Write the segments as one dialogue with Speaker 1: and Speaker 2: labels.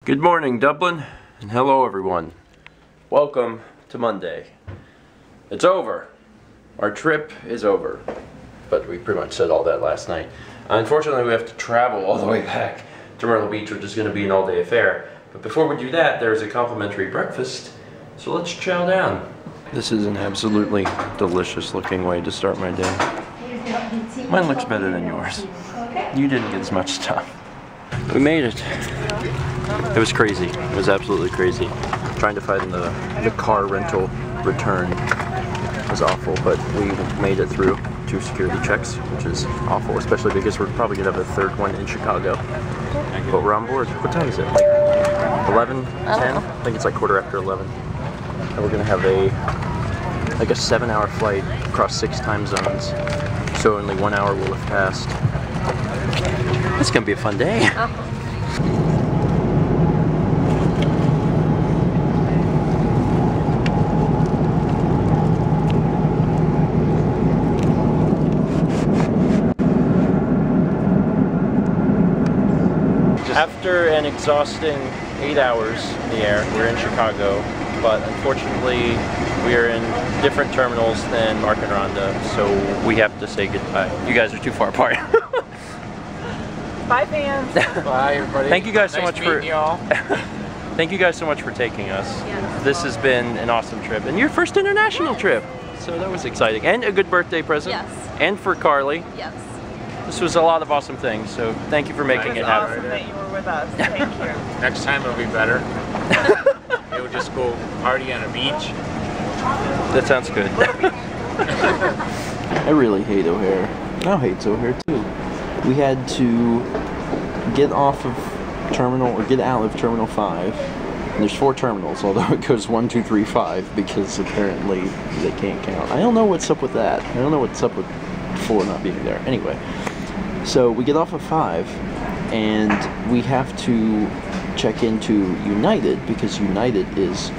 Speaker 1: Good morning, Dublin, and hello everyone. Welcome to Monday. It's over. Our trip is over. But we pretty much said all that last night. Unfortunately, we have to travel all the way back to Myrtle Beach, which is going to be an all-day affair. But before we do that, there's a complimentary breakfast, so let's chow down. This is an absolutely delicious looking way to start my day. Mine looks better than yours. You didn't get as much stuff. We made it. It was crazy. It was absolutely crazy. Trying to find the car rental return was awful, but we made it through 2 security checks, which is awful, especially because we're probably gonna have a third one in Chicago. But we're on board. What time is it? Like 11, 10? I think it's like 11:15. And we're gonna have like a 7-hour flight across 6 time zones. So only 1 hour will have passed. It's gonna be a fun day. After an exhausting 8 hours in the air, we're in Chicago, but unfortunately we are in different terminals than Mark and Rhonda, so we have to say goodbye. You guys are too far apart.
Speaker 2: Bye, fans.
Speaker 3: Bye, everybody.
Speaker 1: Thank you guys so
Speaker 3: nice
Speaker 1: much for
Speaker 3: y'all.
Speaker 1: Thank you guys so much for taking us.
Speaker 2: Yes.
Speaker 1: This has been an awesome trip, and your first international trip, so that was exciting, and a good birthday present.
Speaker 2: Yes.
Speaker 1: And for Carly.
Speaker 2: Yes.
Speaker 1: This was a lot of awesome things, so thank you for making it happen.
Speaker 2: Awesome that you were with us. Thank you.
Speaker 3: Next time it'll be better. We'll just go party on a beach.
Speaker 1: That sounds good. I really hate OHare. Al hates OHare too. We had to get off of get out of Terminal 5. And there's 4 terminals, although it goes 1, 2, 3, 5 because apparently they can't count. I don't know what's up with that. I don't know what's up with 4 not being there. Anyway. So we get off of 5 and we have to check into United because United is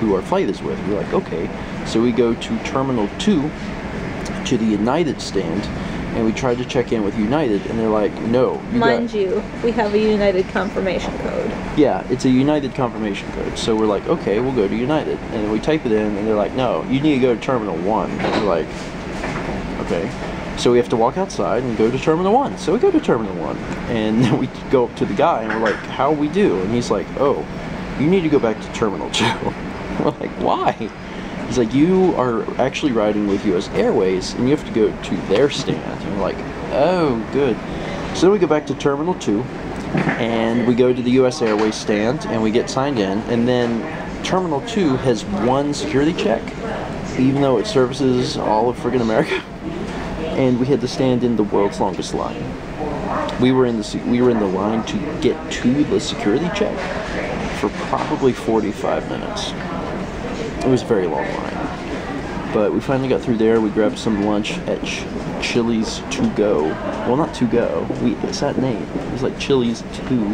Speaker 1: who our flight is with. We're like, okay. So we go to Terminal 2 to the United stand and we tried to check in with United and they're like, no.
Speaker 4: Mind you, we have a United confirmation code.
Speaker 1: Yeah, it's a United confirmation code. So we're like, okay, we'll go to United. And then we type it in and they're like, no, you need to go to Terminal 1. And we're like, okay. So we have to walk outside and go to Terminal 1. So we go to Terminal 1, and then we go up to the guy, and we're like, how we do? And he's like, oh, you need to go back to Terminal 2. We're like, why? He's like, you are actually riding with US Airways, and you have to go to their stand. And we're like, oh, good. So then we go back to Terminal 2, and we go to the US Airways stand, and we get signed in, and then Terminal 2 has 1 security check, even though it services all of friggin' America. And we had to stand in the world's longest line. We were in the line to get to the security check for probably 45 minutes. It was a very long line. But we finally got through there. We grabbed some lunch at Chili's To Go. Well, not To Go. It's that name. It was like Chili's 2.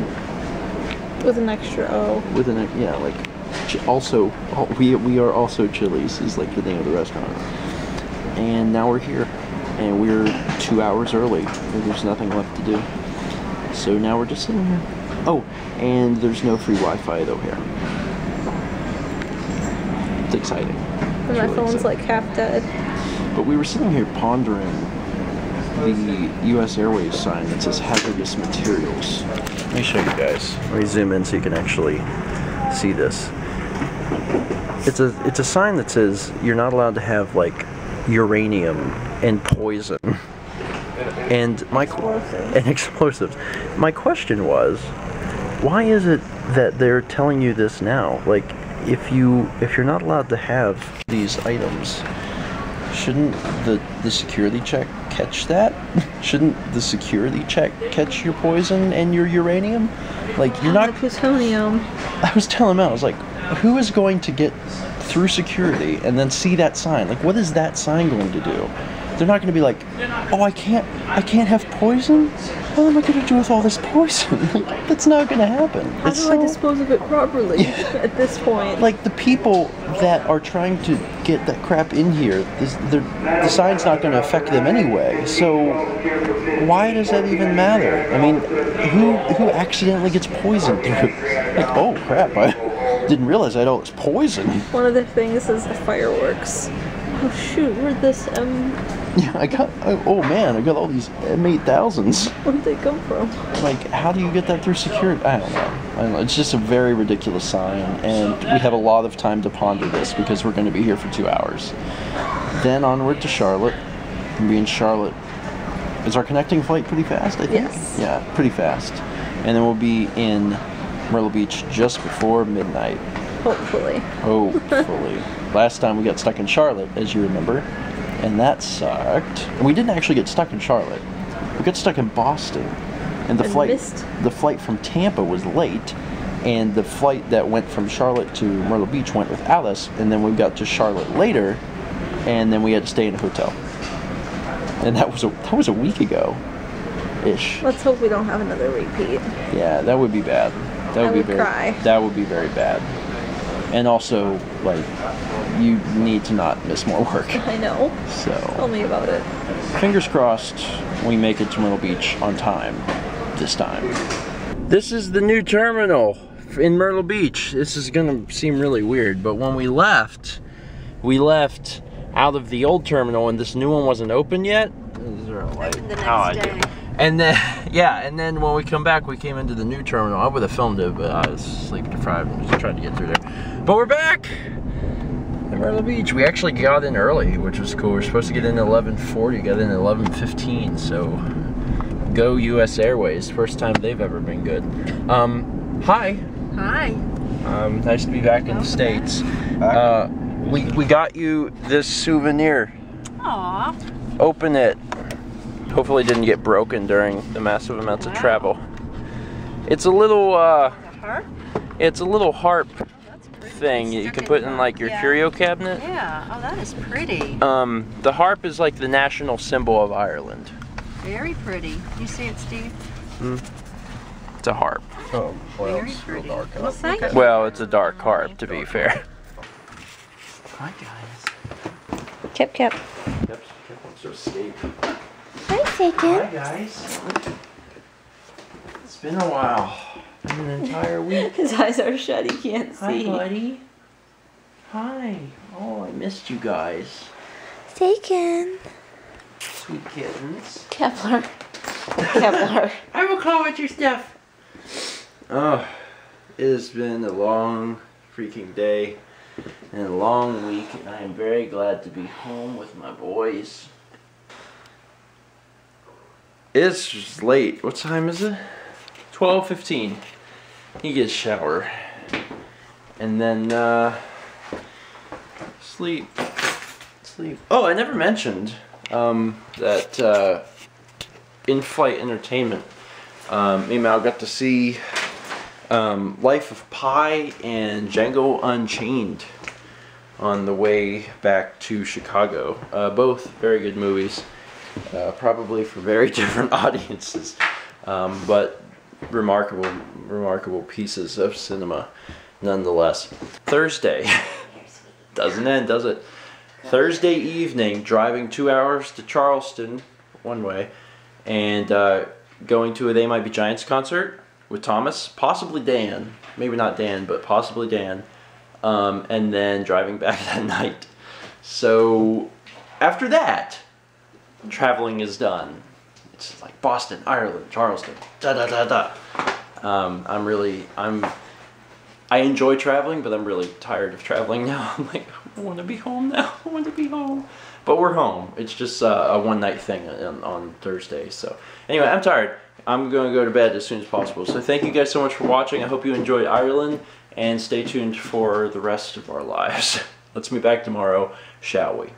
Speaker 4: With an extra O.
Speaker 1: With an, yeah, like, also, we are also Chili's is like the name of the restaurant. And now we're here. And we're 2 hours early. There's nothing left to do. So now we're just sitting here. Oh, and there's no free Wi-Fi at OHare. It's exciting.
Speaker 4: And
Speaker 1: it's
Speaker 4: my
Speaker 1: really
Speaker 4: phone's
Speaker 1: exciting.
Speaker 4: like half dead.
Speaker 1: But we were sitting here pondering the US Airways sign that says hazardous materials. Let me show you guys. Let me zoom in so you can actually see this. It's a sign that says you're not allowed to have like uranium and poison and explosives. My question was, why is it that they're telling you this now? Like, if you're not allowed to have these items, shouldn't the security check catch that? Shouldn't the security check catch your poison and your uranium? Like, you're not
Speaker 4: plutonium.
Speaker 1: I was telling him, I was like, who is going to get through security and then see that sign? Like, what is that sign going to do? They're not going to be like, oh, I can't have poison? What am I going to do with all this poison? Like, that's not going to happen.
Speaker 4: How do I dispose of it properly at this point?
Speaker 1: Like, the people that are trying to get that crap in here, the sign's not going to affect them anyway. So why does that even matter? I mean, who accidentally gets poisoned through it? Like, oh crap, I didn't realize I had all this poison.
Speaker 4: One of the things is the fireworks. Oh shoot, where'd this
Speaker 1: Yeah, oh man, I got all these M8000s.
Speaker 4: Where'd they come from?
Speaker 1: Like, how do you get that through security? I don't know. It's just a very ridiculous sign, and we have a lot of time to ponder this because we're going to be here for 2 hours. Then onward to Charlotte. We'll be in Charlotte. Is our connecting flight pretty fast, I think?
Speaker 4: Yes.
Speaker 1: Yeah, pretty fast. And then we'll be in Myrtle Beach just before midnight.
Speaker 4: Hopefully.
Speaker 1: Hopefully. Last time we got stuck in Charlotte, as you remember, and that sucked. And we didn't actually get stuck in Charlotte. We got stuck in Boston, and the flight from Tampa was late, and the flight that went from Charlotte to Myrtle Beach went without us, and then we got to Charlotte later, and then we had to stay in a hotel. And that was a week ago, ish.
Speaker 4: Let's hope we don't have another repeat.
Speaker 1: Yeah, that would be bad. That would
Speaker 4: cry.
Speaker 1: That would be very bad. And also, like, you need to not miss more work.
Speaker 4: I know.
Speaker 1: So
Speaker 4: tell me about it.
Speaker 1: Fingers crossed we make it to Myrtle Beach on time this time. This is the new terminal in Myrtle Beach. This is gonna seem really weird, but when we left out of the old terminal and this new one wasn't open yet. Is there a light?
Speaker 2: The next day.
Speaker 1: And then, yeah, and then when we come back, we came into the new terminal. I would have filmed it, but I was sleep deprived and just tried to get through there. But we're back at Myrtle Beach. We actually got in early, which was cool. We were supposed to get in at 11:40, got in at 11:15, so go US Airways. First time they've ever been good. Hi.
Speaker 2: Hi.
Speaker 1: Nice to be back in the States. We got you this souvenir.
Speaker 2: Aw.
Speaker 1: Open it. Hopefully it didn't get broken during the massive amounts of travel. It's a little
Speaker 2: harp?
Speaker 1: It's a little harp thing you can put in like your curio cabinet.
Speaker 2: Yeah. Oh, that is pretty.
Speaker 1: The harp is like the national symbol of Ireland.
Speaker 2: Very pretty. You see it, Steve?
Speaker 1: It's a harp.
Speaker 5: Oh, well,
Speaker 2: Very
Speaker 5: it's
Speaker 2: pretty.
Speaker 5: real dark out.
Speaker 2: Well, thank you.
Speaker 1: Well, it's a dark harp, to be fair. Hi guys.
Speaker 4: Cap.
Speaker 1: Yep, wants to escape.
Speaker 4: Hi, Satan.
Speaker 1: Hi guys. It's been a while. Been an entire week.
Speaker 4: His eyes are shut, he can't see.
Speaker 1: Hi buddy. Hi. Oh, I missed you guys.
Speaker 4: Satan.
Speaker 1: Sweet kittens.
Speaker 4: Kepler.
Speaker 1: I will call with your stuff. Oh, it has been a long freaking day and a long week, and I am very glad to be home with my boys. It's just late. What time is it? 12:15. He gets a shower. And then, sleep. Oh, I never mentioned, that, in-flight entertainment. Me and Mal got to see, Life of Pi and Django Unchained on the way back to Chicago. Both very good movies. Probably for very different audiences, but remarkable pieces of cinema nonetheless. Thursday doesn't end, does it? Thursday evening, driving 2 hours to Charleston one way, and going to a They Might Be Giants concert with Thomas, possibly Dan, maybe not Dan, but possibly Dan, and then driving back that night. So after that, traveling is done. It's like Boston, Ireland, Charleston, I enjoy traveling, but I'm really tired of traveling now. I'm like, I want to be home now. I want to be home. But we're home. It's just a one-night thing on Thursday. So anyway, I'm tired. I'm going to go to bed as soon as possible. So thank you guys so much for watching. I hope you enjoyed Ireland, and stay tuned for the rest of our lives. Let's meet back tomorrow, shall we?